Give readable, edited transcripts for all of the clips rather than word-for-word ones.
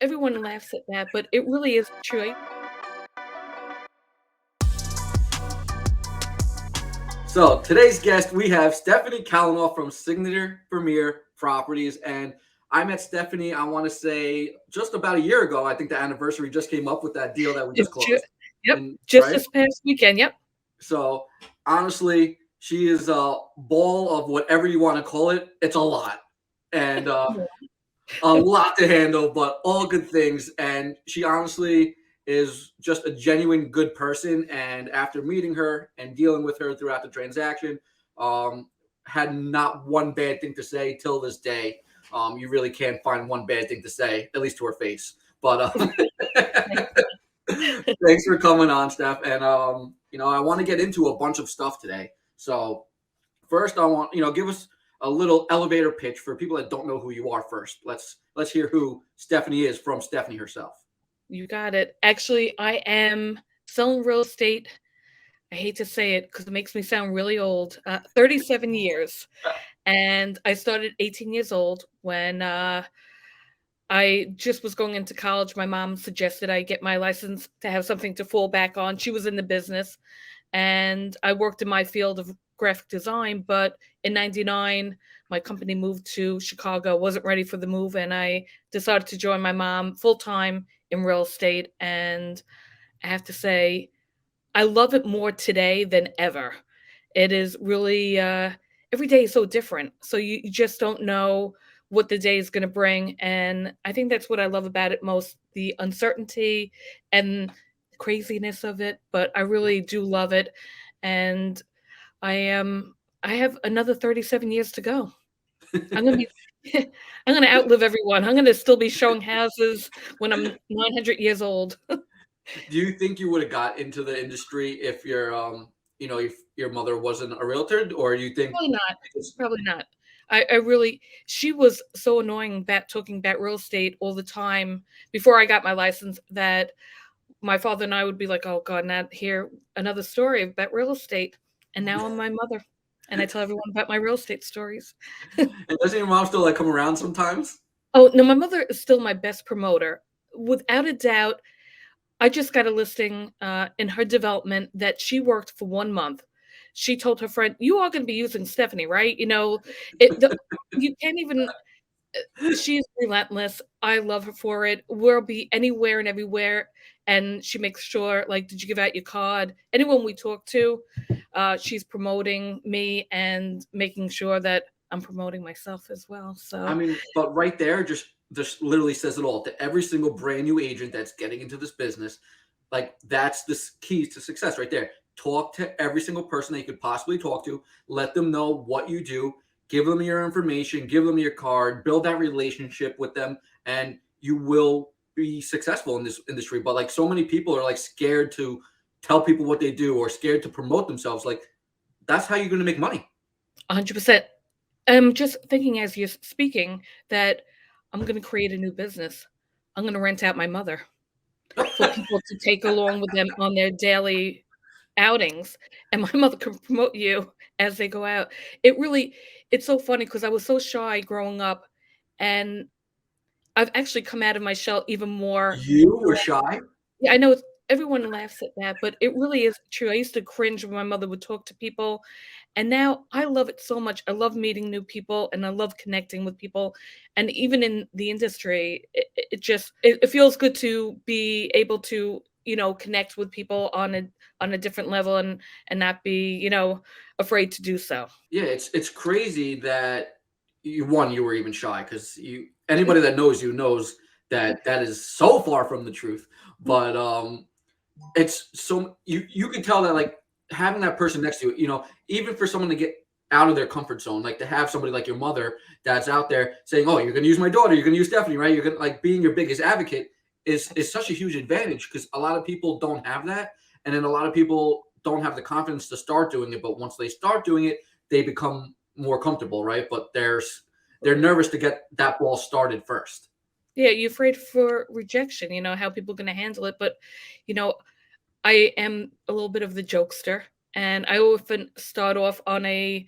everyone laughs at that, but it really is true. So today's guest, we have Stephanie Calinoff from Signature Premier Properties, and I met Stephanie. I want to say just about a year ago. I think the anniversary just came up with that deal that we just It's ju closed, Yep, and just right. this past weekend, yep. So honestly, she is a ball of whatever you want to call it. It's a lot, and a lot to handle, but all good things. And she honestly is just a genuine good person. And after meeting her and dealing with her throughout the transaction, um, had not one bad thing to say till this day. You really can't find one bad thing to say, at least to her face. But Thank thanks for coming on, Steph. And I want to get into a bunch of stuff today. So first, I want give us a little elevator pitch for people that don't know who you are. First, let's hear who Stephanie is from Stephanie herself. You got it. Actually, I am selling real estate. I hate to say it because it makes me sound really old. 37 years, and I started 18 years old when I just was going into college. My mom suggested I get my license to have something to fall back on. She was in the business, and I worked in my field of graphic design. But in '99, my company moved to Chicago. Wasn't ready for the move, and I decided to join my mom full time in real estate. And I have to say, I love it more today than ever. It is really every day is so different. So you just don't know what the day is going to bring, and I think that's what I love about it most, the uncertainty and craziness of it, but I really do love it. And I am I have another 37 years to go. I'm going to be I'm going to outlive everyone. I'm going to still be showing houses when I'm 900 years old. Do you think you would have got into the industry if if your mother wasn't a realtor, or do you think Probably not. it's Probably not. I really she was so annoying about talking about real estate all the time before I got my license that my father and I would be like, "Oh God, not hear another story about real estate." And now I'm my mother, and I tell everyone about my real estate stories. and doesn't your mom still like come around sometimes? Oh no, my mother is still my best promoter, without a doubt. I just got a listing in her development that she worked for 1 month. She told her friend, "You are going to be using Stephanie, right?" You can't even. She's relentless. I love her for it. We'll be anywhere and everywhere, and she makes sure, like, "Did you give out your card?" Anyone we talk to, she's promoting me and making sure that I'm promoting myself as well. I So, mean, but right there, just literally says it all to every single brand new agent that's getting into this business. Like that's the key to success right there. Talk to every single person that you could possibly talk to. Let them know what you do. Give them your information. Give them your card. Build that relationship with them, and you will be successful in this industry. But like so many people are like scared to tell people what they do or scared to promote themselves. Like that's how you're going to make money. 100%. I'm just thinking as you're speaking that I'm going to create a new business. I'm going to rent out my mother for people to take along with them on their daily outings, and my mother can promote you as they go out. It's so funny because I was so shy growing up, and I've actually come out of my shell even more. You were shy. Yeah, I know everyone laughs at that, but it really is true. I used to cringe when my mother would talk to people, and now I love it so much. I love meeting new people, and I love connecting with people. And even in the industry, it feels good to be able to, connect with people on a different level and not be, afraid to do so. Yeah, it's crazy that you were even shy because you anybody that knows you knows that that is so far from the truth. But it's so you can tell that like having that person next to you, even for someone to get out of their comfort zone, like to have somebody like your mother that's out there saying, "Oh, you're going to use my daughter, you're going to use Stephanie, right?" You're going to like being your biggest advocate is such a huge advantage because a lot of people don't have that, and then a lot of people don't have the confidence to start doing it. But once they start doing it, they become more comfortable, right? But they're nervous to get that ball started first. Yeah, you're afraid for rejection, how people gonna handle it, but, you know, I am a little bit of the jokester, and I often start off on a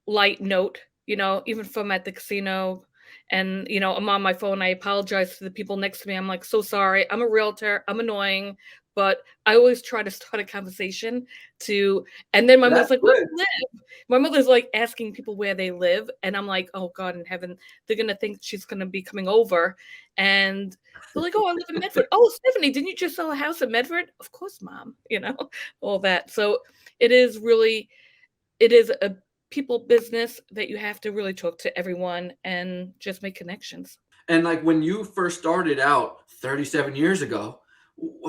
light note, even from at the casino. And, I'm on my phone. I apologize to the people next to me. I'm like, so sorry. I'm a realtor. I'm annoying. But I always try to start a conversation to, and then my That's mother's like, where do good. you live? My mother's like asking people where they live. And I'm like, oh God in heaven, they're going to think she's going to be coming over. And they're like, oh, I live in Medford. Oh, Stephanie, didn't you just sell a house in Medford? Of course, mom, all that. So it is really, it is a people business that you have to really talk to everyone and just make connections. And like when you first started out 37 years ago,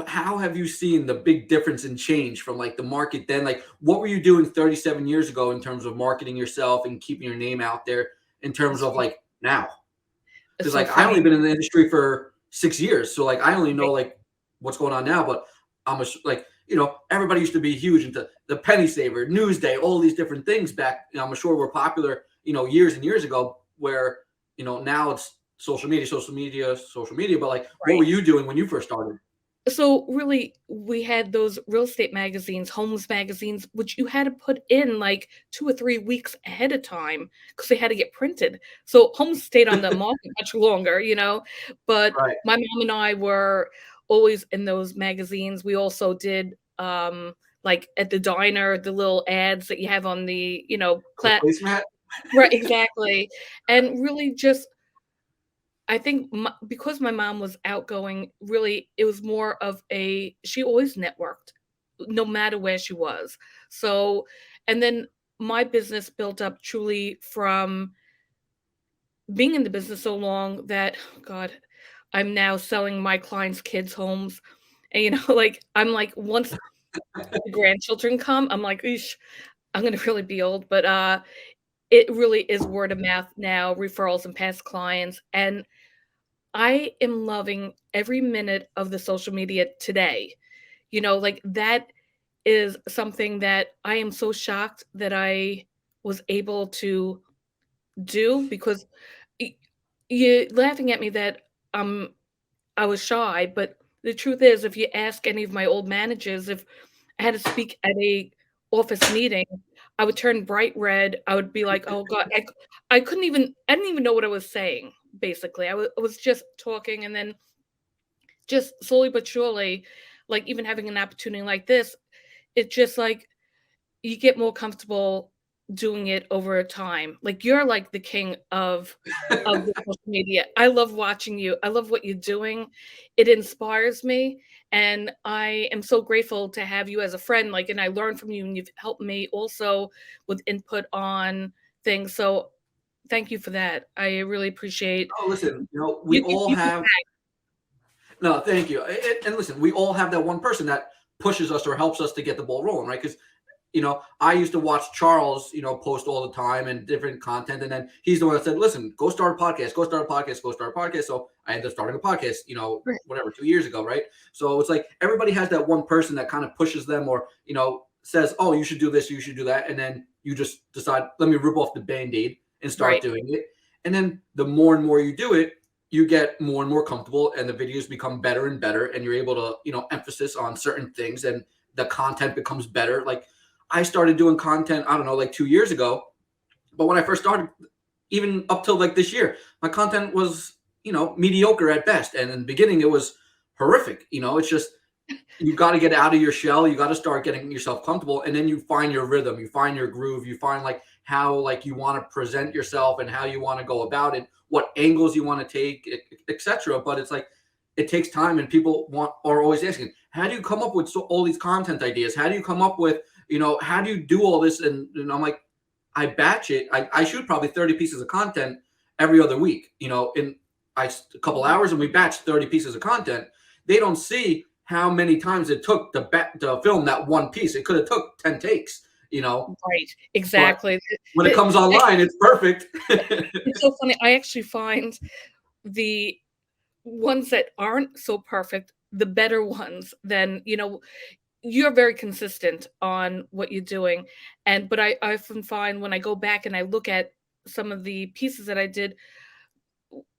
how have you seen the big difference in change from like the market then? Like, what were you doing 37 years ago in terms of marketing yourself and keeping your name out there in terms It's of like now? it's Because so like I only funny. been in the industry for 6 years, so like I only know Right, like what's going on now. But like everybody used to be huge into the penny saver, Newsday, all these different things back. I'm sure were popular years and years ago. Where now it's social media, social media, social media. But like, what were right. you doing when you first started? So really, we had those real estate magazines, homes magazines, which you had to put in like 2 or 3 weeks ahead of time because they had to get printed. So homes stayed on the market much longer. But Right. my mom and I were always in those magazines. We also did like at the diner, the little ads that you have on the, The placemat. right, exactly. And really just I think because my mom was outgoing, really, it was more of she always networked no matter where she was. So, and then my business built up truly from being in the business so long that, God, I'm now selling my clients' kids' homes. And, like, I'm like, once the grandchildren come, I'm like, Eesh, I'm going to really be old. But it really is word of mouth now, referrals and past clients. And I am loving every minute of the social media today. Like that is something that I am so shocked that I was able to do because y- you're laughing at me that I was shy, but the truth is, if you ask any of my old managers if I had to speak at a office meeting, I would turn bright red. I would be like, "Oh god," I didn't even know what I was saying, basically. I was just talking, and then just slowly but surely, like, even having an opportunity like this, it just, like, you get more comfortable doing it over time. Like, you're, like, the king of the social media. I love watching you. I love what you're doing. It inspires me, and I am so grateful to have you as a friend, like, and I learn from you, and you've helped me also with input on things, so thank you for that. I really appreciate Oh, listen, we all you give have. back. No, thank you. And listen, we all have that one person that pushes us or helps us to get the ball rolling, right? Because I used to watch Charles, post all the time and different content. And then he's the one that said, listen, go start a podcast, go start a podcast, go start a podcast. So I ended up starting a podcast, Right, whatever, 2 years ago, right? So it's like everybody has that one person that kind of pushes them or, says, oh, you should do this, you should do that. And then you just decide, let me rip off the band aid and start right. doing it. And then the more and more you do it, you get more and more comfortable and the videos become better and better. And you're able to, emphasis on certain things and the content becomes better. Like, I started doing content, I don't know, like 2 years ago. But when I first started, even up till like this year, my content was, mediocre at best. And in the beginning, it was horrific. It's just, you got to get out of your shell. You got to start getting yourself comfortable. And then you find your rhythm, you find your groove, you find like how like you want to present yourself and how you want to go about it, what angles you want to take, etc. But it's like, it takes time and people are always asking, how do you come up with all these content ideas? How do you come up with, how do you do all this? And I'm like, I batch it. I shoot probably 30 pieces of content every other week, in a couple hours and we batch 30 pieces of content. They don't see how many times it took to film that one piece. It could have took 10 takes, Right, but exactly. when it It comes I online, it's perfect. it's so funny, I actually find the ones that aren't so perfect, the better ones then, you're very consistent on what you're doing, but I often find when I go back and I look at some of the pieces that I did,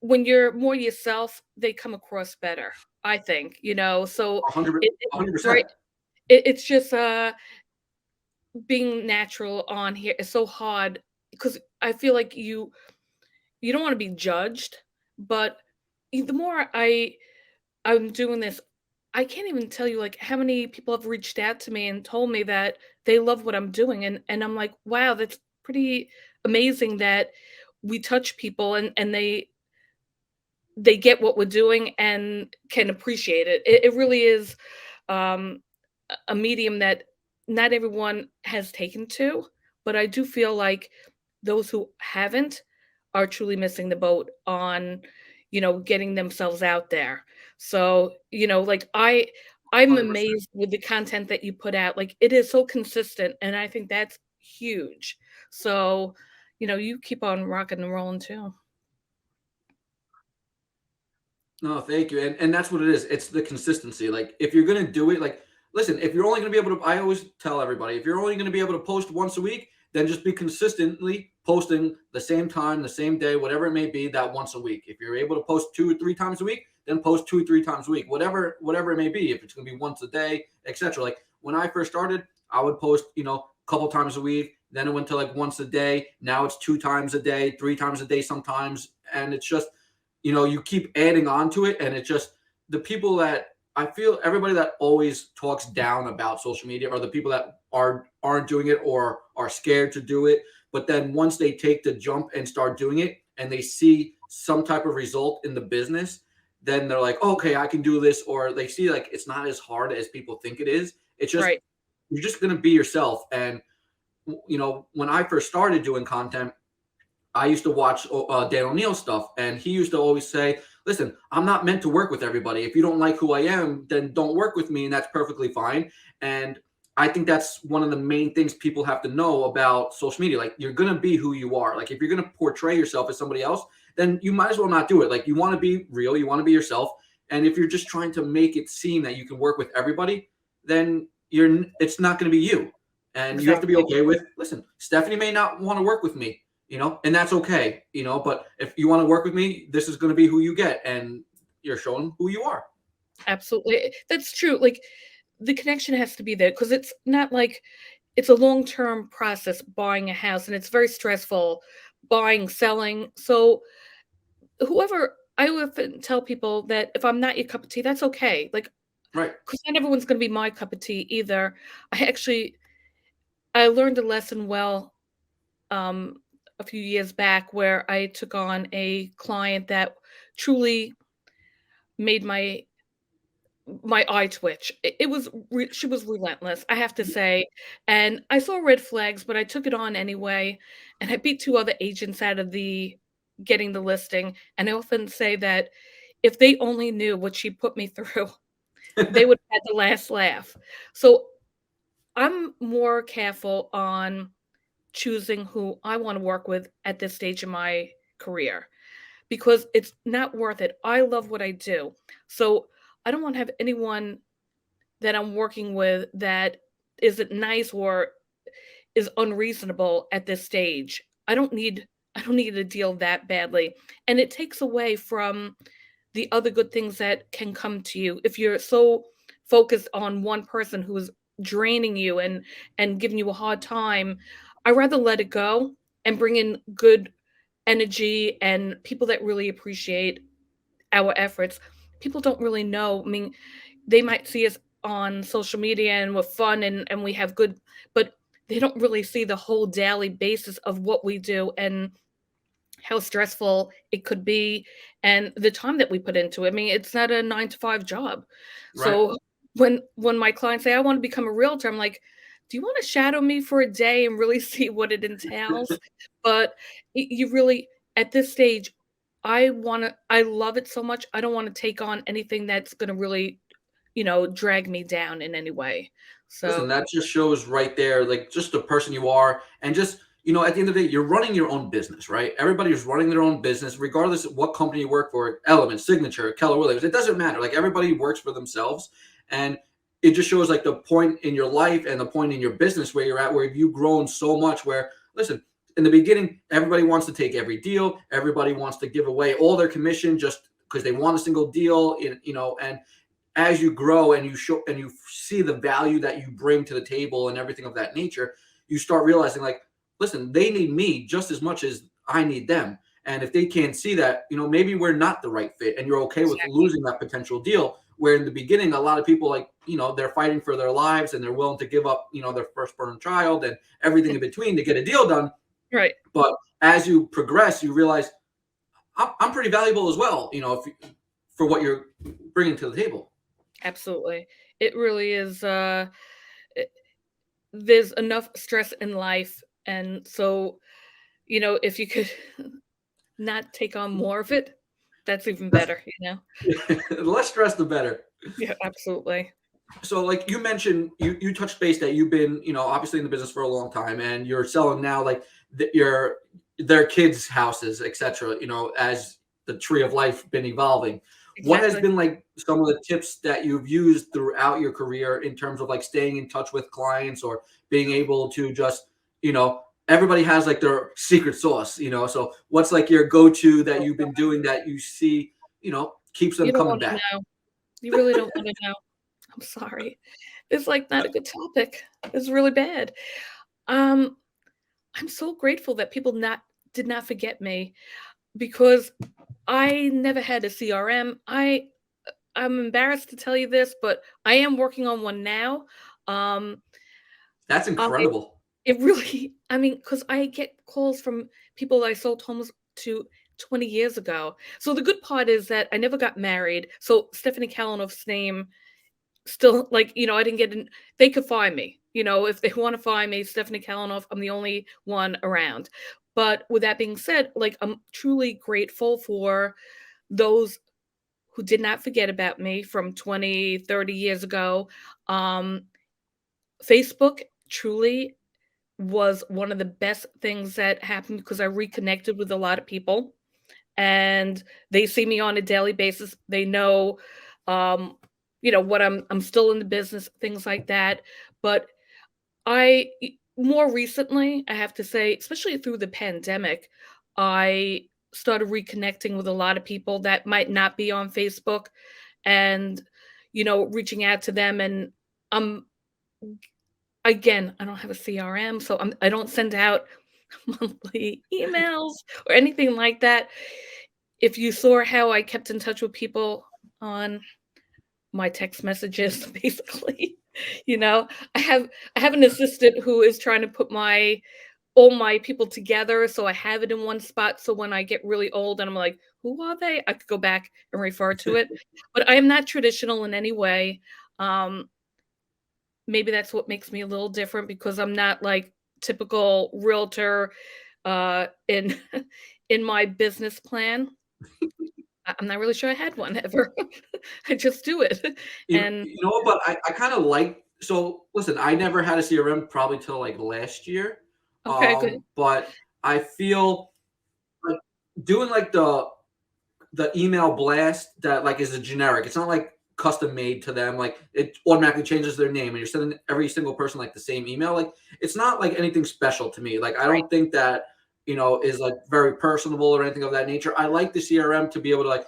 when you're more yourself, they come across better, I think, so 100, it right, 100%. it's just, being natural on here is so hard because I feel like you don't want to be judged, but the more I'm doing this, I can't even tell you like how many people have reached out to me and told me that they love what I'm doing, and I'm like, wow, that's pretty amazing that we touch people and they get what we're doing and can appreciate it. It really is um, a medium that not everyone has taken to, but I do feel like those who haven't are truly missing the boat on, getting themselves out there. So, like I'm 100%. amazed with the content that you put out. Like it is so consistent, and I think that's huge. So, you keep on rocking and rolling too. No, thank you. And that's what it is. It's the consistency. Like if you're gonna do it, like listen, if you're only gonna be able to, I always tell everybody, if you're only gonna be able to post once a week, then just be consistently posting the same time, the same day, whatever it may be, that once a week. If you're able to post 2 or 3 times a week, then post 2 or 3 times a week, whatever it may be. If it's gonna be once a day, etc. Like when I first started, I would post, a couple times a week. Then it went to like once a day. Now it's 2 times a day, 3 times a day sometimes, and it's just you keep adding on to it, and it just the people that I feel everybody that always talks down about social media are the people that aren't doing it or are scared to do it. But then once they take the jump and start doing it and they see some type of result in the business, then they're like, okay, I can do this, or they see like it's not as hard as people think it is. It's just Right. you're just gonna be yourself. And when I first started doing content, I used to watch Dan O'Neill stuff, and he used to always say, "Listen, I'm not meant to work with everybody. If you don't like who I am, then don't work with me, and that's perfectly fine." And I think that's one of the main things people have to know about social media. Like, you're gonna be who you are. Like, if you're gonna portray yourself as somebody else, then you might as well not do it. Like, you want to be real, you want to be yourself, and if you're just trying to make it seem that you can work with everybody, then it's not going to be you. And you have to be Exactly. okay with, listen, Stephanie may not want to work with me, and that's okay, but if you want to work with me, this is going to be who you get, and you're showing who you are. Absolutely. That's true. Like the connection has to be there because it's not like it's a long-term process buying a house and it's very stressful buying, selling. So whoever I often tell people that if I'm not your cup of tea, that's okay. Like, Right. because not everyone's going to be my cup of tea either. I learned a lesson well um, a few years back where I took on a client that truly made my eye twitch. It was she was relentless, I have to say, and I saw red flags, but I took it on anyway, and I beat 2 other agents out of the getting the listing, and I often say that if they only knew what she put me through, they would have had the last laugh. So, I'm more careful on choosing who I wanna work with at this stage in my career, because it's not worth it. I love what I do, so I don't wanna have anyone that I'm working with that isn't nice or is unreasonable at this stage. I don't need a deal that badly. And it takes away from the other good things that can come to you if you're so focused on one person who is draining you and giving you a hard time. I rather let it go and bring in good energy and people that really appreciate our efforts. People don't really know. I mean, they might see us on social media and we're fun and we have good, but they don't really see the whole daily basis of what we do and how stressful it could be and the time that we put into it. I mean, it's not a 9 to 5 job. Right. So when my clients say I want to become a realtor, I'm like, do you want to shadow me for a day and really see what it entails? But you really at this stage, I love it so much. I don't want to take on anything that's going to really, drag me down in any way. Listen, So that just shows right there, like just the person you are, and just at the end of the day, you're running your own business, right? Everybody is running their own business, regardless of what company you work for. Element, Signature, Keller Williams. It doesn't matter. Like everybody works for themselves, and it just shows like the point in your life and the point in your business where you're at, where you've grown so much. Where listen, in the beginning, everybody wants to take every deal. Everybody wants to give away all their commission just because they want a single deal. And as you grow and you show and you see the value that you bring to the table and everything of that nature, you start realizing like, listen, they need me just as much as I need them. And if they can't see that, maybe we're not the right fit, and you're okay with Exactly. losing that potential deal. Where in the beginning, a lot of people, like, they're fighting for their lives and they're willing to give up, their firstborn child and everything in between to get a deal done. Right. But as you progress, you realize I'm pretty valuable as well, for what you're bringing to the table. Absolutely. It really is. It, there's enough stress in life. And so, if you could not take on more of it, that's even That's, better. the less stress, the better. Yeah, absolutely. So, like you mentioned, you touched base that you've been, obviously in the business for a long time, and you're selling now, like your their kids' houses, etc. As the tree of life been evolving. What has Exactly. been like some of the tips that you've used throughout your career in terms of like staying in touch with clients or being able to just, everybody has like their secret sauce, So what's like your go-to that Oh, you've been doing that you see, keeps them you don't coming want to back? know. You really don't want to know. I'm sorry. It's like not a good topic. It's really bad. Um, I'm so grateful that people not did not forget me because I never had a CRM. I'm embarrassed to tell you this, but I am working on one now. Um, That's I incredible. it really I mean, because I get calls from people I sold homes to 20 years ago. So the good part is that I never got married. So Stephanie Calinoff's name still I didn't get an they could find me. If they want to find me, Stephanie Calinoff, I'm the only one around. But with that being said, like I'm truly grateful for those who did not forget about me from 20, 30 years ago. Um, Facebook truly was one of the best things that happened because I reconnected with a lot of people and they see me on a daily basis. They know, um, what I'm still in the business, things like that. But more recently, I have to say, especially through the pandemic, I started reconnecting with a lot of people that might not be on Facebook and, reaching out to them. And um, again, I don't have a CRM, so I don't send out monthly emails or anything like that. If you saw how I kept in touch with people on my text messages, basically, you know, I have I have an assistant who is trying to put my all my people together, so I have it in one spot, so when I get really old and I'm like, "Who are they?" I could go back and refer to it, but I am not traditional in any way. Um, maybe that's what makes me a little different because I'm not like typical realtor, in in my business plan. I'm not really sure I had one ever. I just do it, and But I kind of like, so listen, I never had a CRM probably till like last year. okay, good. But I feel like doing like the email blast that like is a generic. It's not like custom made to them. Like it automatically changes their name and you're sending every single person like the same email. Like it's not like anything special to me. Like I Right, don't think that, is like very personable or anything of that nature. I like the CRM to be able to like,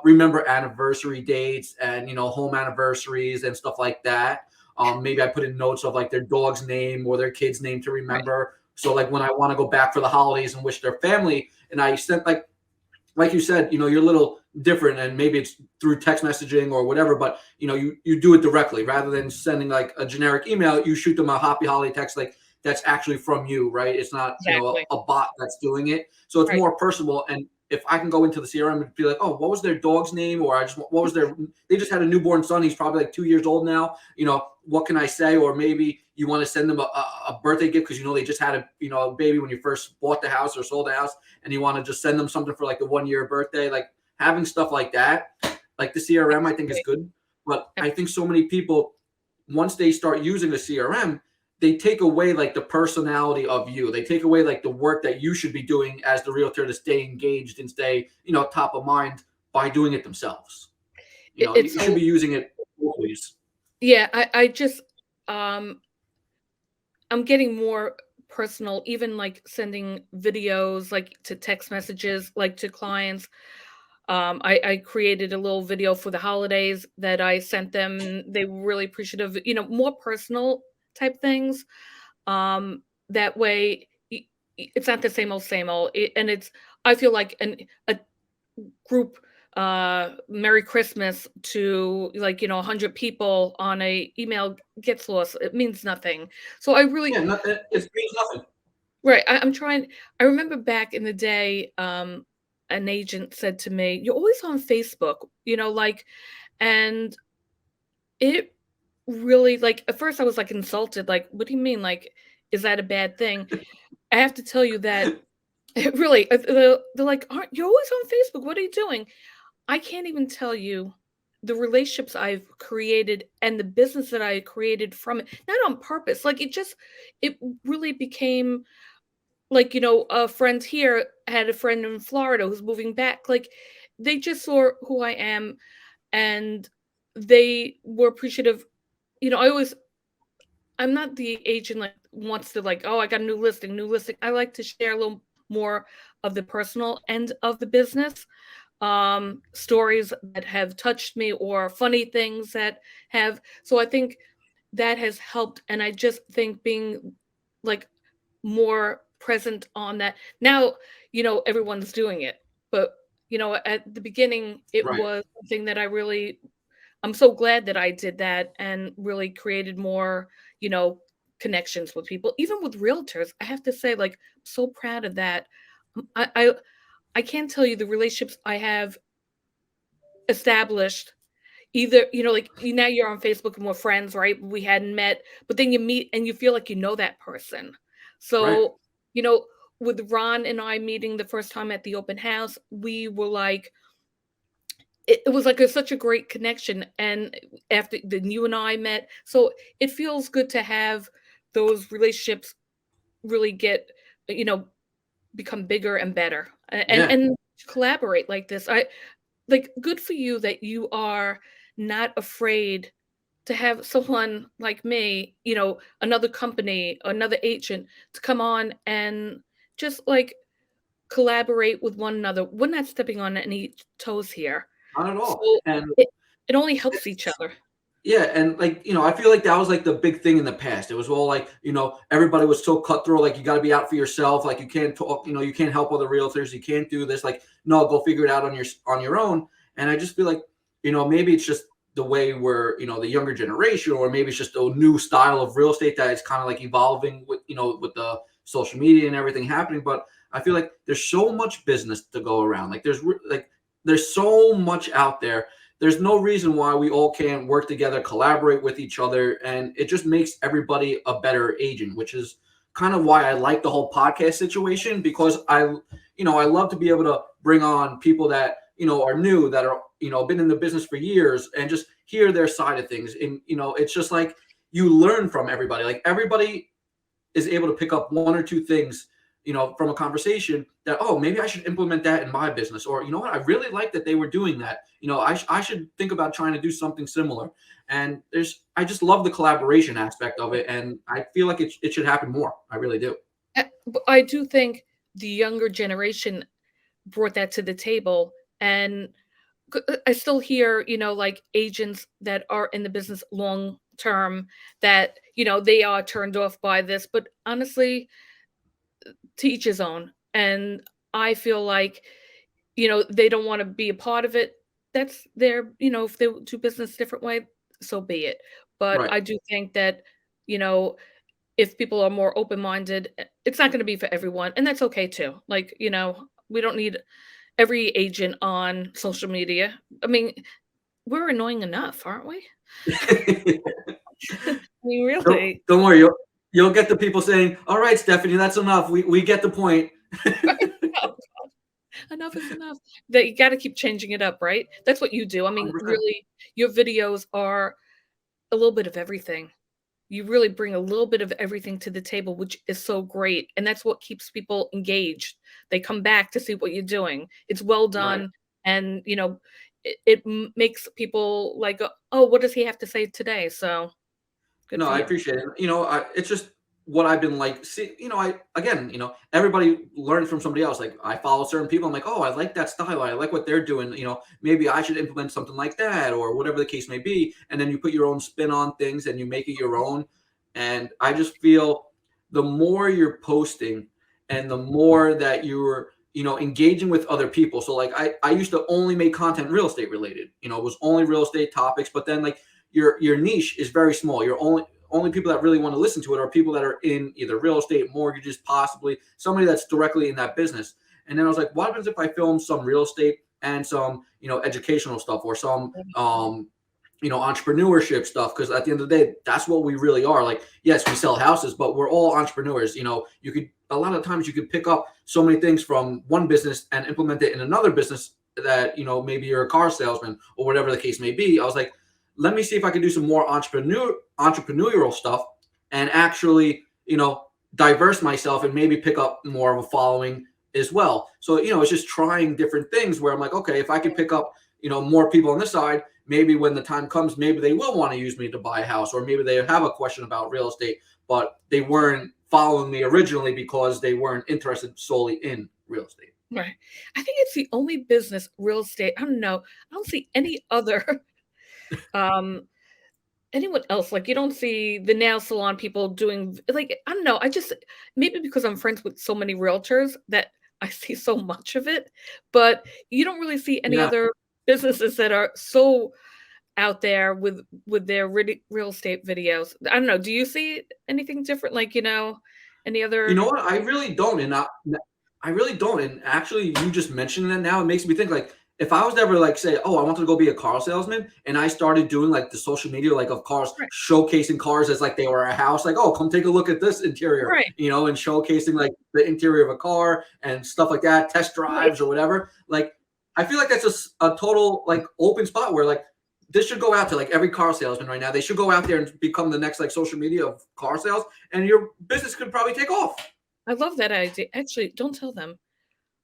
remember anniversary dates and, home anniversaries and stuff like that. Maybe I put in notes of like their dog's name or their kid's name to right, remember. So like when I want to go back for the holidays and wish their family, and I sent like you said, you're a little different and maybe it's through text messaging or whatever, but you do it directly rather than sending like a generic email. You shoot them a happy holiday text like that's actually from you, right? It's not, exactly. a bot that's doing it. So it's Right, more personable. And if I can go into the CRM and be like, oh, what was their dog's name? Or what was they just had a newborn son. He's probably like 2 years old now. What can I say? Or maybe you want to send them a birthday gift because, they just had a baby when you first bought the house or sold the house and you want to just send them something for like the 1 year birthday, like having stuff like that, like the CRM, I think is absolutely. good. But Ab I think so many people, once they start using a CRM, they take away like the personality of you. They take away like the work that you should be doing as the realtor to stay engaged and stay, top of mind by doing it themselves. it's You should so be using it always. yeah, I just, um I'm getting more personal, even, like, sending videos, like, to text messages, like, to clients. I created a little video for the holidays that I sent them. They were really appreciative, more personal type things. That way, it's not the same old, and it's I feel like a group Merry Christmas to, like, 100 people on a email gets lost. It means nothing. So I really Yeah, it means nothing. right, I'm trying. I remember back in the day, an agent said to me, "You're always on Facebook," like, and it really, like, at first I was, like, insulted, like, "What do you mean? Like, is that a bad thing?" I have to tell you that it really, they're like, "Aren't you're always on Facebook, what are you doing?" I can't even tell you the relationships I've created and the business that I created from it, not on purpose, like, it really became, like, a friend here had a friend in Florida who's moving back, like, they just saw who I am, and they were appreciative. I always I'm not the agent, like, wants to, like, "Oh, I got a new listing." I like to share a little more of the personal end of the business, stories that have touched me or funny things that have so I think that has helped, and I just think being, like, more present on that. Now, everyone's doing it, but, at the beginning, it Right. was something that I'm so glad that I did that and really created more, you know, connections with people, even with realtors. I have to say, like, so proud of that. I can't tell you the relationships I have established. Either, like, now you're on Facebook and we're friends, right? We hadn't met, but then you meet and you feel like you know that person. Right. So, you know, with Ron and I meeting the first time at the open house, we were like, it was like such a great connection. And after then you and I met, so it feels good to have those relationships really get, you know, become bigger and better, Yeah. and collaborate like this. Like, good for you that you are not afraid to have someone like me, another company, another agent to come on and just, like, collaborate with one another. We're not stepping on any toes here. Not at all. So And it it only helps each other. yeah, and like, I feel like that was like the big thing in the past. It was all like, everybody was so cutthroat, like you got to be out for yourself, like you can't talk, you can't help other realtors, you can't do this, like, no, go figure it out on your own. And I just feel like, maybe it's just the way we're, the younger generation, or maybe it's just a new style of real estate that is kind of like evolving with, with the social media and everything happening. But I feel like there's so much business to go around. Like there's so much out there. There's no reason why we all can't work together, collaborate with each other, and it just makes everybody a better agent, which is kind of why I like the whole podcast situation, because I love to be able to bring on people that, are new, that are, been in the business for years, and just hear their side of things. And, it's just like you learn from everybody. Like everybody is able to pick up one or two things, from a conversation that, oh, maybe I should implement that in my business. Or, you know what, I really like that they were doing that. I should think about trying to do something similar. And I just love the collaboration aspect of it. And I feel like it should happen more. I really do. But I do think the younger generation brought that to the table, and I still hear, like, agents that are in the business long term that, they are turned off by this, but honestly, to each his own. And I feel like, they don't want to be a part of it. That's their, if they do business a different way, so be it. But Right. I do think that, you know, if people are more open-minded, it's not going to be for everyone. And that's okay too. Like, we don't need every agent on social media. I mean, we're annoying enough, aren't we? I mean, don't, really. don't worry. You'll get the people saying, all right, Stephanie, that's enough. We get the point. Enough is enough. That you gotta keep changing it up, right? That's what you do. I mean, 100%. really, your videos are a little bit of everything. You really bring a little bit of everything to the table, which is so great, and that's what keeps people engaged. They come back to see what you're doing. It's well Right. done, and, it makes people like, "Oh, what does he have to say today?" So, good No, for I you. appreciate it. It's just what I've been like. See, everybody learns from somebody else. Like I follow certain people. I'm like, oh, I like that style. I like what they're doing. Maybe I should implement something like that, or whatever the case may be. And then you put your own spin on things, and you make it your own. And I just feel the more you're posting, and the more that you're, engaging with other people. So like I used to only make content real estate related. It was only real estate topics, but then like your niche is very small. You're only people that really want to listen to it are people that are in either real estate, mortgages, possibly somebody that's directly in that business. And then I was like, what happens if I film some real estate and some, educational stuff, or some entrepreneurship stuff? Because at the end of the day, that's what we really are. Like, yes, we sell houses, but we're all entrepreneurs. You could, a lot of times you could pick up so many things from one business and implement it in another business that, maybe you're a car salesman or whatever the case may be. I was like, let me see if I can do some more entrepreneurial stuff and actually, diverse myself and maybe pick up more of a following as well. So, it's just trying different things where I'm like, okay, if I can pick up, more people on this side, maybe when the time comes, maybe they will want to use me to buy a house, or maybe they have a question about real estate, but they weren't following me originally because they weren't interested solely in real estate. Right. I think it's the only business, real estate. I don't know. I don't see any other um anyone else. Like, you don't see the nail salon people doing, like, I don't know. I just, maybe because I'm friends with so many realtors that I see so much of it, but you don't really see any Yeah. other businesses that are so out there with their real estate videos. I don't know. Do you see anything different? Like, any You other? know what? I really don't, and I really don't. And actually, you just mentioned that now, it makes me think like if I was to ever like say, oh, I wanted to go be a car salesman, and I started doing like the social media like of cars, Right. showcasing cars as like they were a house, like, oh, come take a look at this interior, Right. and showcasing like the interior of a car and stuff like that, test Right. drives or whatever. Like, I feel like that's just a total like open spot where like this should go out to like every car salesman right now. They should go out there and become the next like social media of car sales, and your business could probably take off. I love that idea. Actually, don't tell them.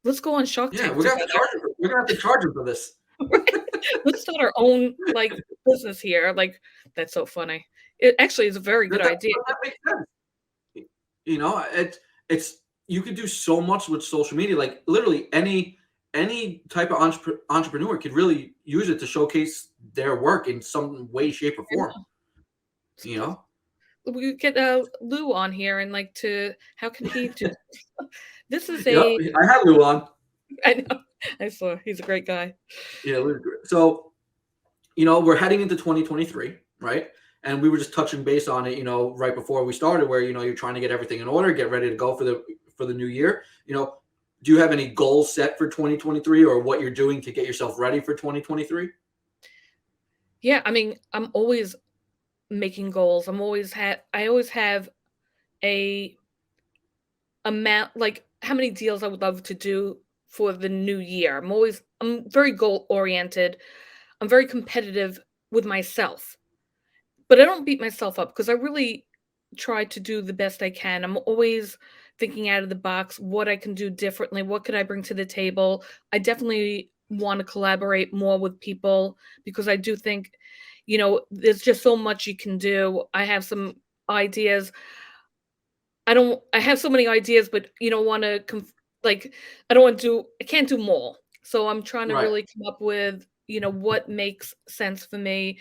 Let's go on Shark Yeah, Tank we're gonna have to together. charge him. We're gonna have to charge him for this. Right? Let's start our own, like, business here. Like, that's so funny. It actually is a very good idea. That makes sense. It's you could do so much with social media. Like literally any type of entrepreneur could really use it to showcase their work in some way, shape, or I form. know. You know? We get, Lou on here and, like, to how can he do this is Yep. a I had Lou on. I know. I saw. He's a great guy. Yeah, Lou's great. So we're heading into 2023, right? And we were just touching base on it, right before we started, where you're trying to get everything in order, get ready to go for the new year. Do you have any goals set for 2023, or what you're doing to get yourself ready for 2023? Yeah, I mean, I'm always making goals. I always have a amount, like, how many deals I would love to do for the new year. I'm very goal oriented. I'm very competitive with myself, but I don't beat myself up because I really try to do the best I can. I'm always thinking out of the box, what I can do differently, what could I bring to the table. I definitely want to collaborate more with people because I do think, there's just so much you can do. I have some ideas. I have so many ideas, but you don't want to like I can't do more. So I'm trying to Right. really come up with, what makes sense for me.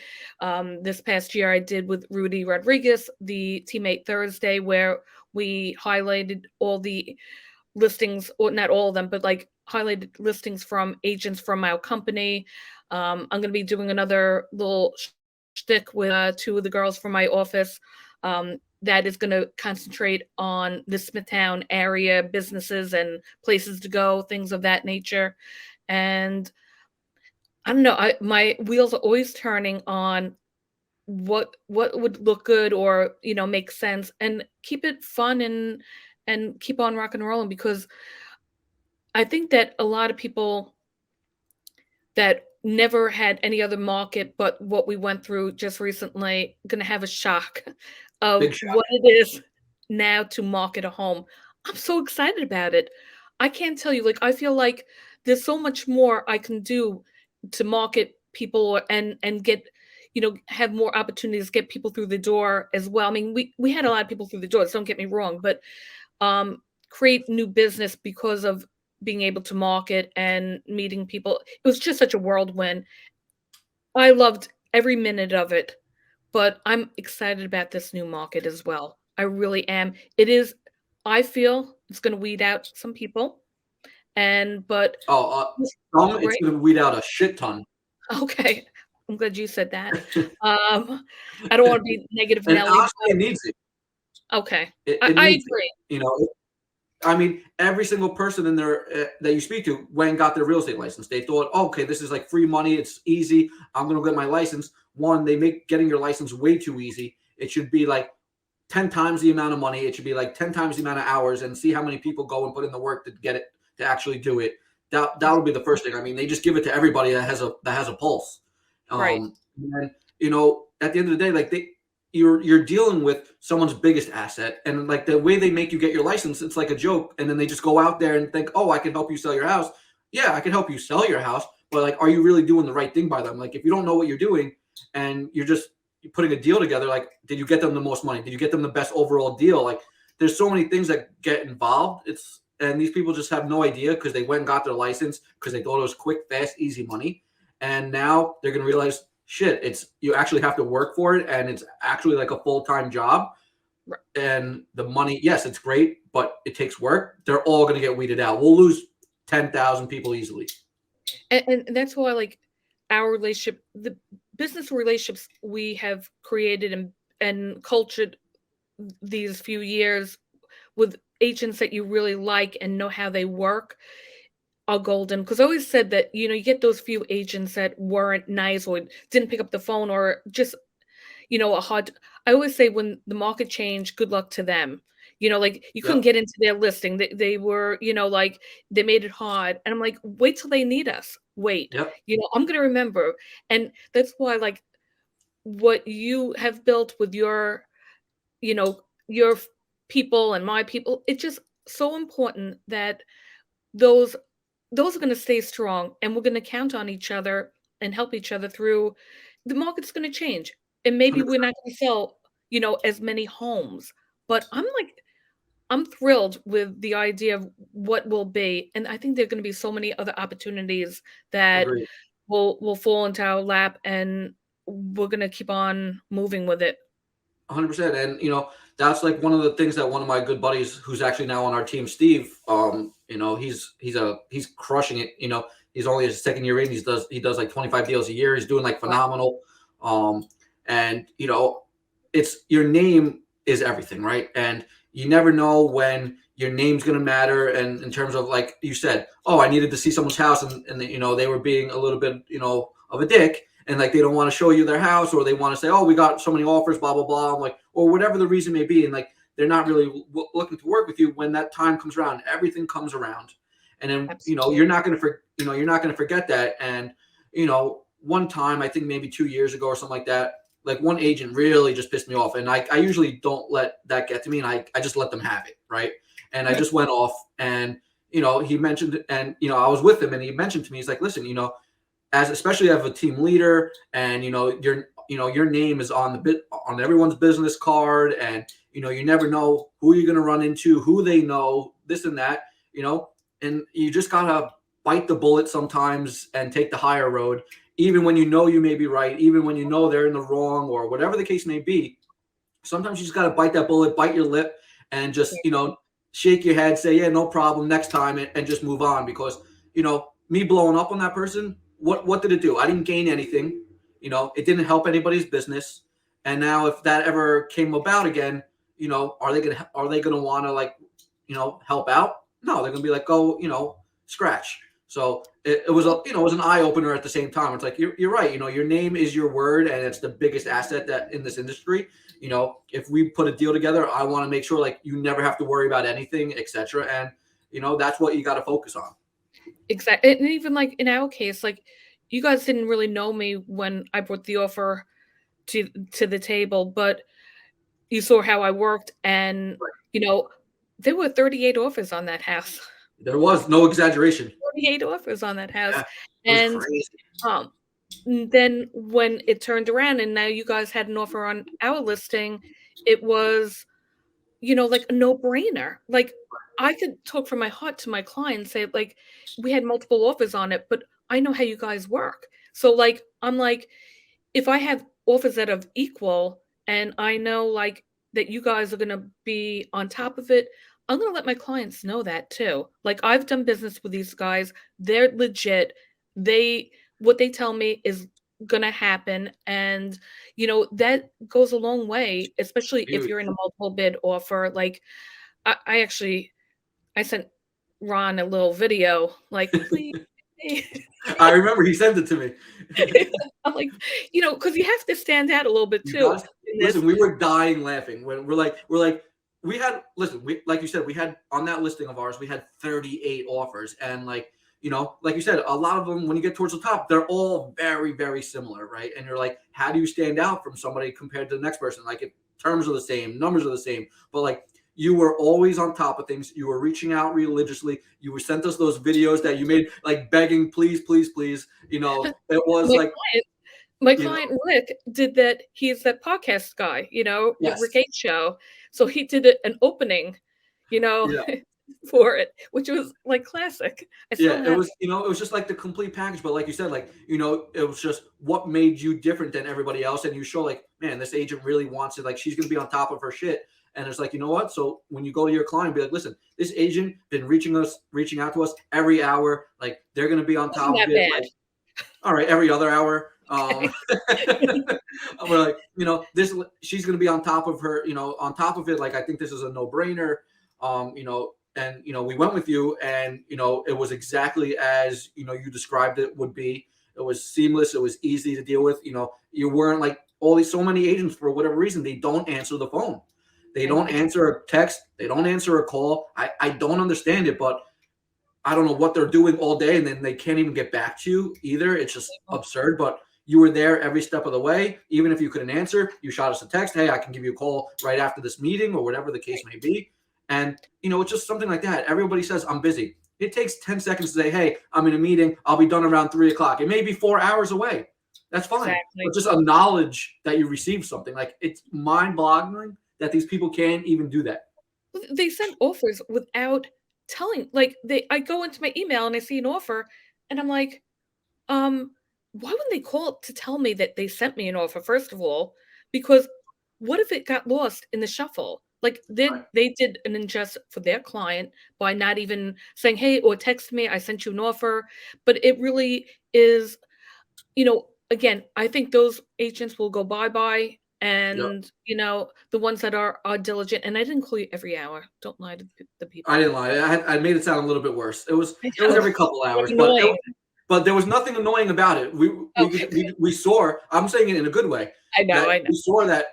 This past year I did with Rudy Rodriguez, the Teammate Thursday, where we highlighted all the listings, or not all of them, but like highlighted listings from agents from our company. I'm going to be doing another little shtick with two of the girls from my office. That is going to concentrate on the Smithtown area businesses and places to go, things of that nature. And I don't know, my wheels are always turning on what would look good, or make sense, and keep it fun, and keep on rock and rolling, because I think that a lot of people that never had any other market but what we went through just recently gonna have a shock of Big shot. what it is now to market a home. I'm so excited about it. I can't tell you, like, I feel like there's so much more I can do to market people, and get, have more opportunities, get people through the door as well. I mean, we had a lot of people through the doors, don't get me wrong, but create new business because of being able to market and meeting people. It was just such a whirlwind. I loved every minute of it, but I'm excited about this new market as well. I really am. I feel it's going to weed out some people, And but Oh, this it's right? gonna weed out a shit ton. Okay. I'm glad you said that. I don't wanna be negative And Nelly, honestly, it needs it. but okay. It I needs it. agree. You know, I mean, every single person in there that you speak to went and got their real estate license. They thought, oh, okay, this is like free money. It's easy. I'm gonna get my license. One, they make getting your license way too easy. It should be like 10 times the amount of money. It should be like 10 times the amount of hours, and see how many people go and put in the work to get it to actually do it. That would be the first thing. I mean, they just give it to everybody that has a pulse. Right. And you know, at the end of the day, like you're dealing with someone's biggest asset, and like the way they make you get your license, it's like a joke. And then they just go out there and think, oh, I can help you sell your house. Yeah, I can help you sell your house, but like, are you really doing the right thing by them? Like, if you don't know what you're doing and you're putting a deal together, like, did you get them the most money? Did you get them the best overall deal? Like, there's so many things that get involved. And these people just have no idea because they went and got their license because they thought it was quick, fast, easy money. And now they're gonna realize, shit, it's you actually have to work for it, and it's actually like a full-time job. Right. And the money, yes, it's great, but it takes work. They're all gonna get weeded out. We'll lose 10,000 people easily. And that's why, like, our relationship, the business relationships we have created and cultured these few years with agents that you really like and know how they work are golden. Because I always said that, you get those few agents that weren't nice or didn't pick up the phone or just, a hard I always say when the market changed, good luck to them. Like, you couldn't Yep. get into their listing. They were, like, they made it hard, and I'm like, "Wait till they need us. Wait." Yep. I'm gonna remember, and that's why, like, what you have built with your people and my people, it's just so important that those those are gonna stay strong, and we're gonna count on each other and help each other through the market's gonna change, and maybe we're 100%. not gonna sell, as many homes, but I'm thrilled with the idea of what will be, and I think there are gonna be so many other opportunities that Agreed. will fall into our lap, and we're gonna keep on moving with it. 100%. And that's like one of the things that one of my good buddies, who's actually now on our team, Steve, he's crushing it. He's only his second year in. He does like 25 deals a year. He's doing like Wow. phenomenal. And it's your name is everything, right? And you never know when your name's going to matter. And in terms of, like you said, oh, I needed to see someone's house, and they were being a little bit of a dick, and like they don't want to show you their house, or they want to say, oh, we got so many offers, blah blah blah. I'm like, or whatever the reason may be, and like they're not really looking to work with you. When that time comes around, everything comes around, and then Absolutely. you're not going to forget that. And one time, I think maybe 2 years ago or something like that, like one agent really just pissed me off, and I usually don't let that get to me, and I just let them have it, right? And I just went off, and he mentioned, and I was with him, and he mentioned to me, he's like, listen, as especially as a team leader, and your name is on the bit on everyone's business card, and you never know who you're going to run into, who they know, this and that, and you just gotta bite the bullet sometimes and take the higher road, even when you may be right, even when they're in the wrong, or whatever the case may be. Sometimes you just gotta bite that bullet, bite your lip, and just shake your head, say, yeah, no problem, next time, and just move on. Because me blowing up on that person, what did it do? I didn't gain anything. It didn't help anybody's business. And now, if that ever came about again, are they gonna want to, like, help out? No, they're gonna be like, go, scratch. So it was a it was an eye opener at the same time. It's like, you're right. Your name is your word, and it's the biggest asset that in this industry. If we put a deal together, I want to make sure, like, you never have to worry about anything, etc. And that's what you got to focus on. Exactly, and even, like, in our case, like, you guys didn't really know me when I brought the offer to the table, but you saw how I worked, and, you know, there were 38 offers on that house. There was no exaggeration. 38 offers on that house, Yeah, it was and, crazy. um, then when it turned around and now you guys had an offer on our listing, it was, like a no-brainer. Like, I could talk from my heart to my client, say, like, we had multiple offers on it, but I know how you guys work. So, like, I'm like, if I have offers that are equal and I know, like, that you guys are gonna be on top of it, I'm gonna let my clients know that too. Like, I've done business with these guys. They're legit. They what they tell me is gonna happen, and, that goes a long way, especially if Huge. you're in a multiple bid offer. Like, I actually I sent Ron a little video, like, "Please." I remember he sent it to me. I'm like, because you have to stand out a little bit You too guys, in this. listen, we were dying laughing when we're like, we had, listen, we, like you said, we had on that listing of ours, we had 38 offers. And like, like you said, a lot of them, when you get towards the top, they're all very, very similar, right? And you're like, how do you stand out from somebody compared to the next person? Like, if terms are the same, numbers are the same, but like, you were always on top of things. You were reaching out religiously. You were sent us those videos that you made, like begging, please, please, please. It was My like, client my you know, client Rick did that. He's that podcast guy, the yes. Rick H show. So he did an opening, you know, Yeah. for it, which was like classic. I Yeah, still it have was, it was just like the complete package. But like you said, like, it was just what made you different than everybody else. And you show like, man, this agent really wants it. Like, she's gonna be on top of her shit. And it's like, you know what? So when you go to your client, be like, listen, this agent been reaching out to us every hour. Like, they're gonna be on wasn't top of that it. Like, bad. all right, every other hour. We're like, this, she's going to be on top of her, on top of it. Like, I think this is a no brainer. And we went with you, and it was exactly as you described it would be. It was seamless. It was easy to deal with. You weren't like so many agents, for whatever reason, they don't answer the phone. They don't I answer a text. They don't answer a call. I don't understand it, but I don't know what they're doing all day, and then they can't even get back to you either. It's just absurd. But you were there every step of the way. Even if you couldn't answer, you shot us a text. Hey, I can give you a call right after this meeting, or whatever the case may be. And it's just something like that. Everybody says I'm busy. It takes 10 seconds to say, hey, I'm in a meeting. I'll be done around 3 o'clock. It may be 4 hours away. That's fine. But exactly. just acknowledge that you received something. Like, it's mind-boggling that these people can't even do that. They sent offers without telling. Like, I go into my email and I see an offer, and I'm like, why wouldn't they call to tell me that they sent me an offer, first of all? Because what if it got lost in the shuffle? Like, Right. they did an injustice for their client by not even saying, hey, or text me, I sent you an offer. But it really is, again, I think those agents will go bye-bye, Yep. and, the ones that are diligent, and I didn't call you every hour. Don't lie to the I people. didn't lie. I made it sound a little bit worse. It was I it was know. every couple hours, but Annoying. there was nothing annoying about it. Okay, good. We saw. I'm saying it in a good way. I know, That I know. we saw that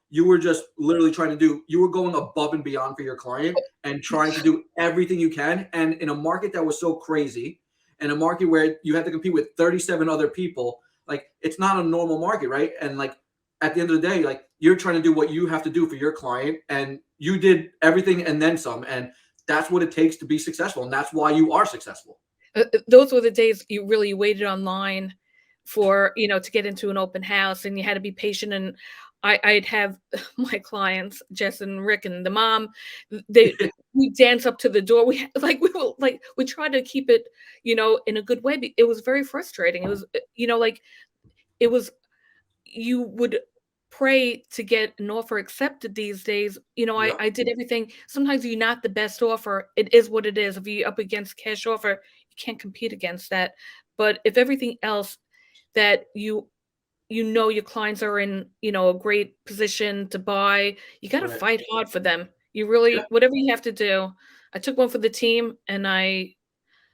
you were just literally trying to do. You were going above and beyond for your client and trying to do everything you can. And in a market that was so crazy, in a market where you had to compete with 37 other people, like, it's not a normal market, right? And like, at the end of the day, like, you're trying to do what you have to do for your client, and you did everything and then some. And that's what it takes to be successful, and that's why you are successful. Those were the days you really waited online for, to get into an open house, and you had to be patient. And I'd have my clients, Jess and Rick and the mom, we dance up to the door. We try to keep it, in a good way. It was very frustrating. It was, like, it was you would pray to get an offer accepted these days. Yep. I did everything. Sometimes you're not the best offer. It is what it is. If you're up against cash offer, you can't compete against that. But if everything else that your clients are in, a great position to buy, you got to Right. fight hard for them. You Yeah. really, whatever you have to do. I took one for the team, and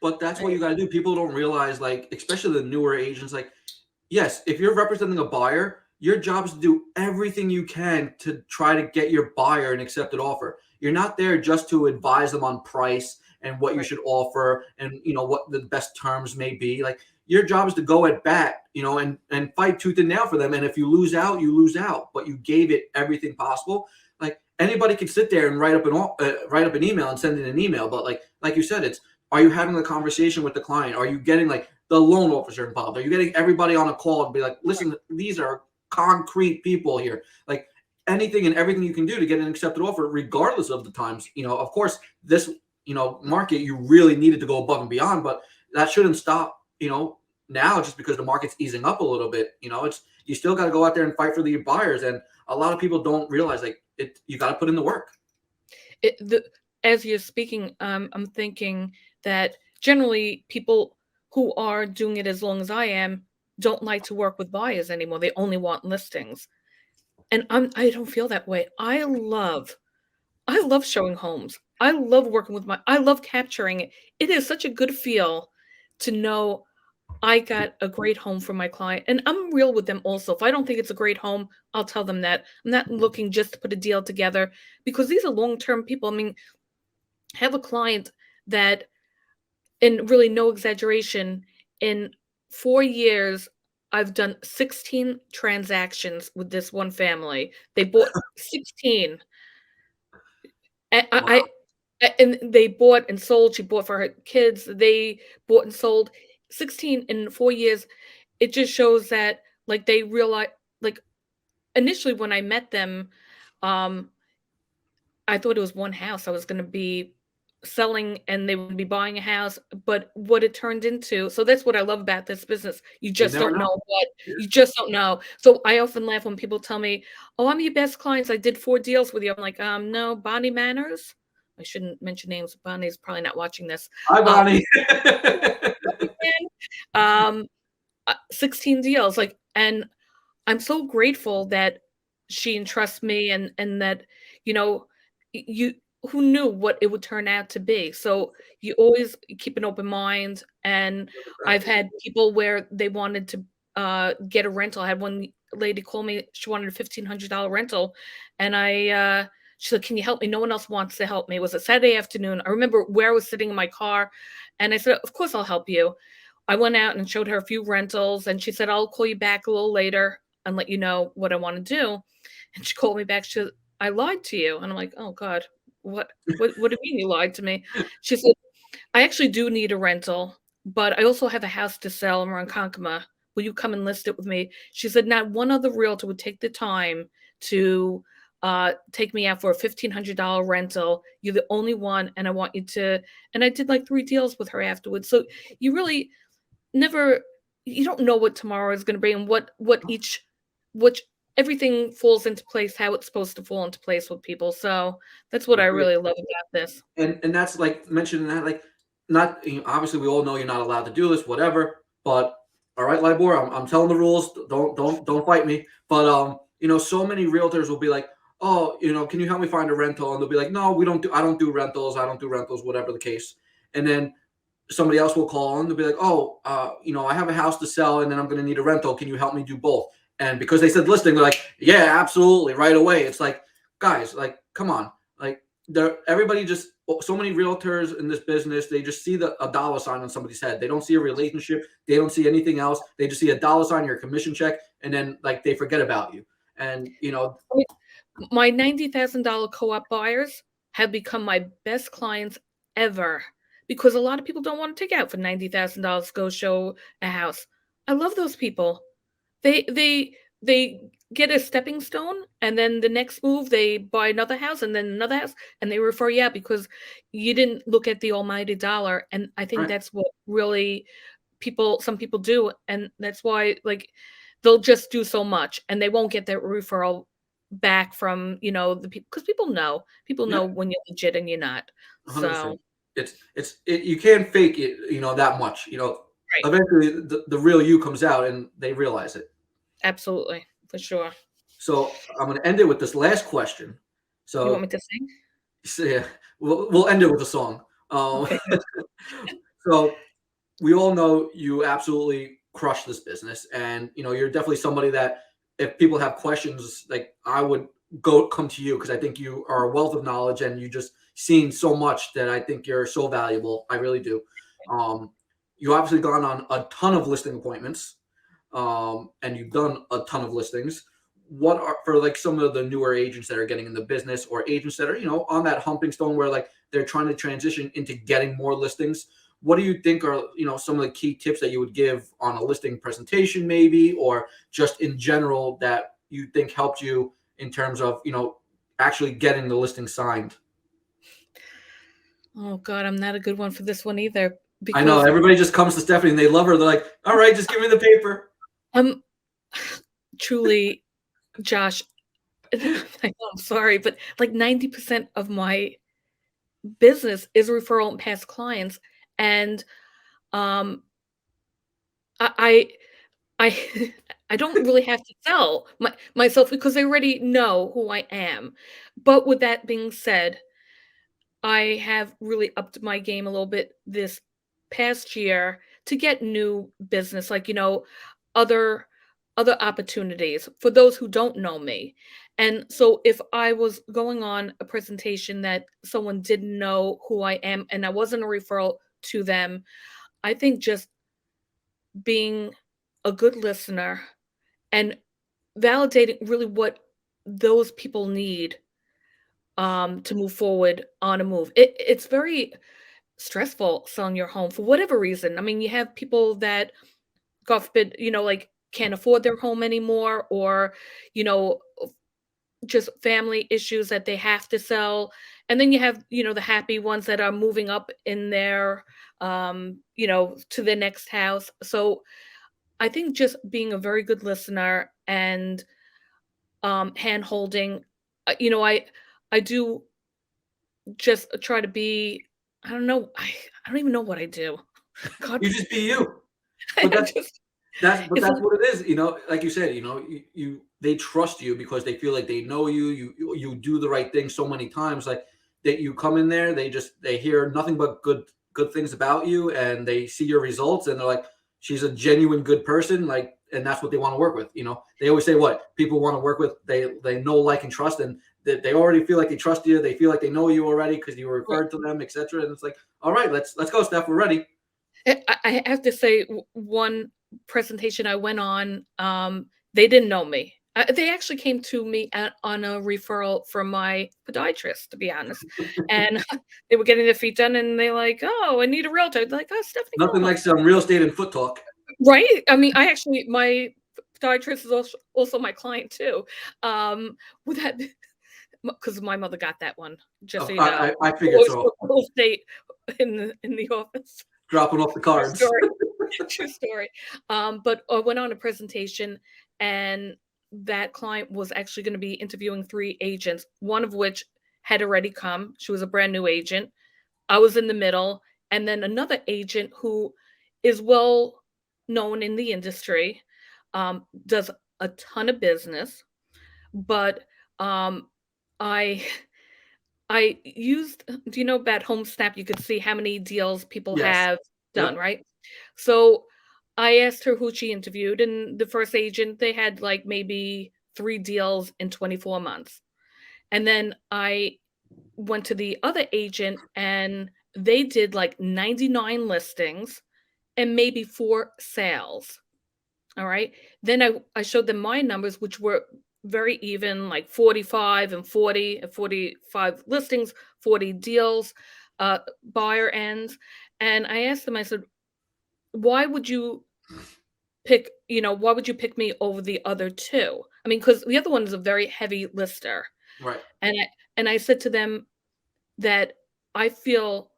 But that's I what you got to do. People don't realize, like, especially the newer agents, like, yes, if you're representing a buyer, your job is to do everything you can to try to get your buyer an accepted offer. You're not there just to advise them on price and what you right. should offer, and what the best terms may be. Like, your job is to go at bat, and fight tooth and nail for them. And if you lose out, you lose out. But you gave it everything possible. Like, anybody can sit there and write up an email and send in an email. But like you said, it's, are you having a conversation with the client? Are you getting like the loan officer involved? Are you getting everybody on a call and be like, listen, these are concrete people here. Like, anything and everything you can do to get an accepted offer, regardless of the times. Of course, this, market, you really needed to go above and beyond, but that shouldn't stop, now, just because the market's easing up a little bit. It's, you still got to go out there and fight for the buyers. And a lot of people don't realize, like, you got to put in the work. as you're speaking, I'm thinking that generally people who are doing it as long as I am don't like to work with buyers anymore. They only want listings. And I don't feel that way. I love showing homes. I love working with I love capturing it. It is such a good feel to know I got a great home for my client. And I'm real with them also. If I don't think it's a great home, I'll tell them that. I'm not looking just to put a deal together because these are long-term people. I mean, I have a client that, and really no exaggeration, in 4 years, I've done 16 transactions with this one family. They bought 16. Wow. And they bought and sold. She bought for her kids. They bought and sold 16 in 4 years. It just shows that, like, they realize, like, initially when I met them, um, I thought it was one house I was gonna be selling and they would be buying a house, but what it turned into, so that's what I love about this business. You never know. Yeah. You just don't know. So I often laugh when people tell me, "Oh, I'm your best clients. I did 4 deals with you." I'm like, no, Bonnie Manners." I shouldn't mention names. Bonnie's probably not watching this. Hi, Um, Bonnie. 16 deals, like, and I'm so grateful that she entrusts me, and that, you know, you who knew what it would turn out to be. So you always keep an open mind. And I've had people where they wanted to get a rental. I had one lady call me, she wanted a $1,500 rental, and she said, "Can you help me? No one else wants to help me." It was a Saturday afternoon. I remember where I was sitting in my car, and I said, "Of course I'll help you." I went out and showed her a few rentals, and she said, "I'll call you back a little later and let you know what I want to do." And she called me back. She said, "I lied to you." And I'm like, "Oh God, what do you mean you lied to me?" She said, "I actually do need a rental, but I also have a house to sell in Ronkonkoma. Will you come and list it with me?" She said, "Not one other realtor would take the time to take me out for a $1,500 rental. You're the only one, and I want you to." And I did like 3 deals with her afterwards. So you really never, you don't know what tomorrow is going to bring, and which everything falls into place how it's supposed to fall into place with people. So that's what I Agree. really love about this. And that's like mentioning that, like, not, obviously we all know you're not allowed to do this, whatever. But all right, Libor, I'm telling the rules. Don't fight me. But so many realtors will be like, "Oh, can you help me find a rental?" And they'll be like, "No, we don't do. I don't do rentals. I don't do rentals, whatever the case." And then somebody else will call and they'll be like, "Oh, I have a house to sell, and then I'm going to need a rental. Can you help me do both?" And because they said listing, they're like, "Yeah, absolutely, right away." It's like, guys, like, come on, like, everybody just, so many realtors in this business, they just see a dollar sign on somebody's head. They don't see a relationship. They don't see anything else. They just see a dollar sign, your commission check, and then, like, they forget about you. And My $90,000 co-op buyers have become my best clients ever, because a lot of people don't want to take out for $90,000 to go show a house. I love those people. They get a stepping stone, and then the next move, they buy another house and then another house, and they refer you out because you didn't look at the almighty dollar. And I think right, that's what really some people do, and that's why, like, they'll just do so much, and they won't get that referral back from, the people, because people yeah, know when you're legit and you're not. 100%. So, You can't fake it, that much. right, Eventually the real you comes out, and they realize it. absolutely, for sure. So I'm going to end it with this last question. You want me So, to sing? yeah, we'll end it with a song. Um, Okay. so we all know you absolutely crush this business, and you're definitely somebody that, if people have questions, like, I would come to you, because I think you are a wealth of knowledge, and you just seen so much that I think you're so valuable. I really do. Um, you obviously gone on a ton of listing appointments, and you've done a ton of listings. What are, for, like, some of the newer agents that are getting in the business, or agents that are, on that humping stone where, like, they're trying to transition into getting more listings? What do you think are, some of the key tips that you would give on a listing presentation, maybe, or just in general, that you think helped you in terms of, actually getting the listing signed? Oh god, I'm not a good one for this one either, I know because everybody just comes to Stephanie and they love her. They're like, "All right, just give me the paper." I'm truly, Josh, I know, I'm sorry, but like 90% of my business is referral and past clients, and um, I I I don't really have to sell myself because they already know who I am. But with that being said, I have really upped my game a little bit this past year to get new business, like, other opportunities for those who don't know me. And so if I was going on a presentation that someone didn't know who I am and I wasn't a referral to them, I think just being a good listener and validating really what those people need to move forward on a move. It's very stressful selling your home for whatever reason. I mean, you have people that, God forbid, like can't afford their home anymore, or you know, just family issues that they have to sell. And then you have, the happy ones that are moving up in their, to the next house. So I think just being a very good listener and hand holding, I do just try to be. I don't know. I don't even know what I do. God, You just be you. But I just but it's that's like what it is, like you said, they trust you because they feel like they know you. You do the right thing so many times, like that you come in there, they hear nothing but good things about you, and they see your results, and they're like, she's a genuine good person, like, and that's what they want to work with. They always say what people want to work with, they know, like, and trust, and they already feel like they trust you. They feel like they know you already because you were referred to them, etc. And it's like, all right, let's go, Steph. We're ready. I have to say, one presentation I went on, they didn't know me. They actually came to me on a referral from my podiatrist, to be honest, and they were getting their feet done, and they're like, "Oh, I need a realtor." They're like, "Oh, Stephanie Nothing Calinoff." like some real estate and foot talk. Right? I mean, I actually my podiatrist is also my client too. With that, because my mother got that one, just so you know. I figured Always so. put real estate in the office. Dropping off the True cards. story. True story. But I went on a presentation, and that client was actually going to be interviewing 3 agents, one of which had already come. She was a brand new agent. I was in the middle, and then another agent who is well known in the industry, does a ton of business, but um, I I used, do you know about Home Snap? You could see how many deals people Yes. have done, Yep. right? So I asked her who she interviewed, and the first agent, they had like maybe 3 deals in 24 months. And then I went to the other agent, and they did like 99 listings and maybe 4 sales. All right. Then I showed them my numbers, which were very even, like 45 and 40, and 45 listings, 40 deals, buyer ends. And I asked them, I said, why would you why would you pick me over the other two? I mean, because the other one is a very heavy lister. Right. And I said to them that I feel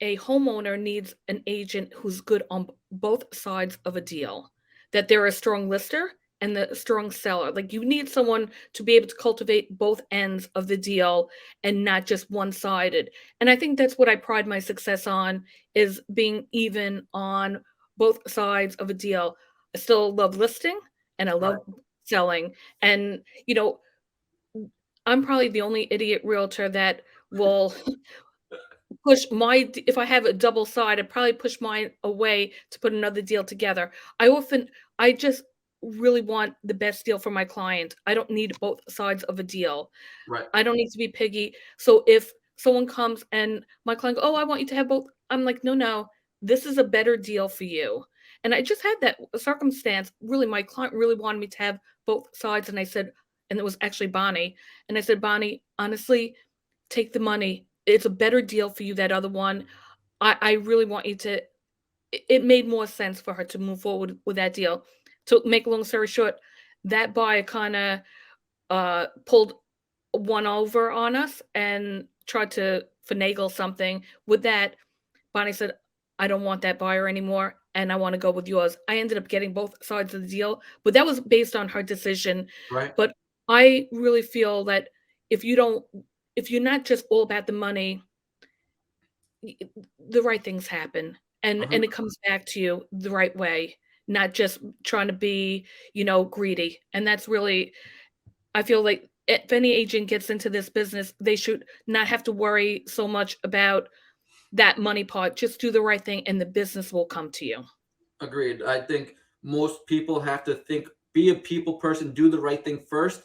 a homeowner needs an agent who's good on both sides of a deal, that they're a strong lister and the strong seller. Like, you need someone to be able to cultivate both ends of the deal and not just one-sided. And I think that's what I pride my success on, is being even on both sides of a deal. I still love listing and I Right. love selling. And I'm probably the only idiot realtor that will push if I have a double side, I'd probably push mine away to put another deal together. I just really want the best deal for my client. I don't need both sides of a deal. Right. I don't need to be piggy. So if someone comes and my client "Oh, I want you to have both." I'm like, "No, no. This is a better deal for you." And I just had that circumstance. Really, my client really wanted me to have both sides, and I said, and it was actually Bonnie, and I said, "Bonnie, honestly, take the money. It's a better deal for you, that other one. I really want you to." It made more sense for her to move forward with that deal. To make a long story short, that buyer kinda, pulled one over on us and tried to finagle something. With that, Bonnie said, "I don't want that buyer anymore, and I wanna go with yours." I ended up getting both sides of the deal, but that was based on her decision. Right. But I really feel that if you don't if you're not just all about the money, the right things happen, and it comes back to you the right way, not just trying to be, greedy. And that's really, I feel like if any agent gets into this business, they should not have to worry so much about that money part. Just do the right thing and the business will come to you. Agreed. I think most people have to be a people person, do the right thing first.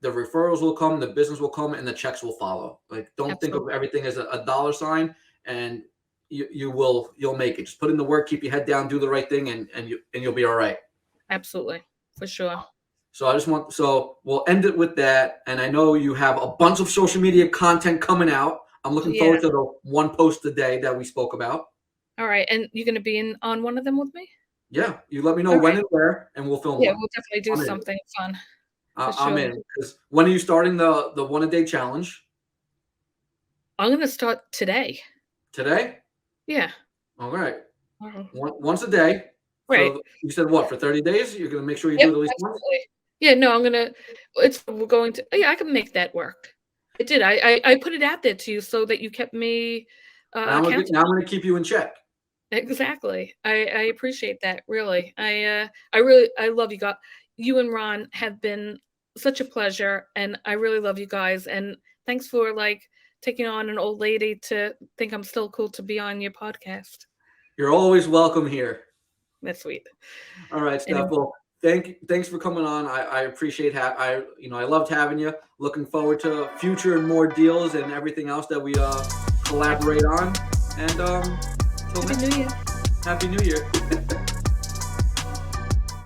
The referrals will come, the business will come, and the checks will follow. Like, don't think of Absolutely. everything as a dollar sign, and you'll make it. Just put in the work, keep your head down, do the right thing, and you'll be all right. Absolutely. For sure. So we'll end it with that. And I know you have a bunch of social media content coming out. I'm Oh, looking yeah. forward to the one post a day that we spoke about. All right. And you're gonna be in on one of them with me? Yeah, you let me know All when right. and where, and we'll film Yeah, one. we'll definitely do I'm in. something fun for I'm sure. in. Because when are you starting the one a day challenge? I'm gonna start today. Today? Yeah. All right. Mhm. Once a day. Right. You said what, for 30 days? You're gonna make sure you do Yep, it at least once? absolutely. Yeah, no, we're going to, yeah, I can make that work. It did. I put it out there to you so that you kept me, Now I'm accountable. gonna keep you in check. Exactly. I appreciate that, really. I love you guys. You and Ron have been such a pleasure, and I really love you guys, and thanks for, like, taking on an old lady to think I'm still cool to be on your podcast. You're always welcome here. That's sweet. All right, Steph. Anyway, Well, thanks for coming on. I appreciate I loved having you. Looking forward to future and more deals and everything else that we collaborate absolutely. on. And till Happy next New time, Year. Happy New Year.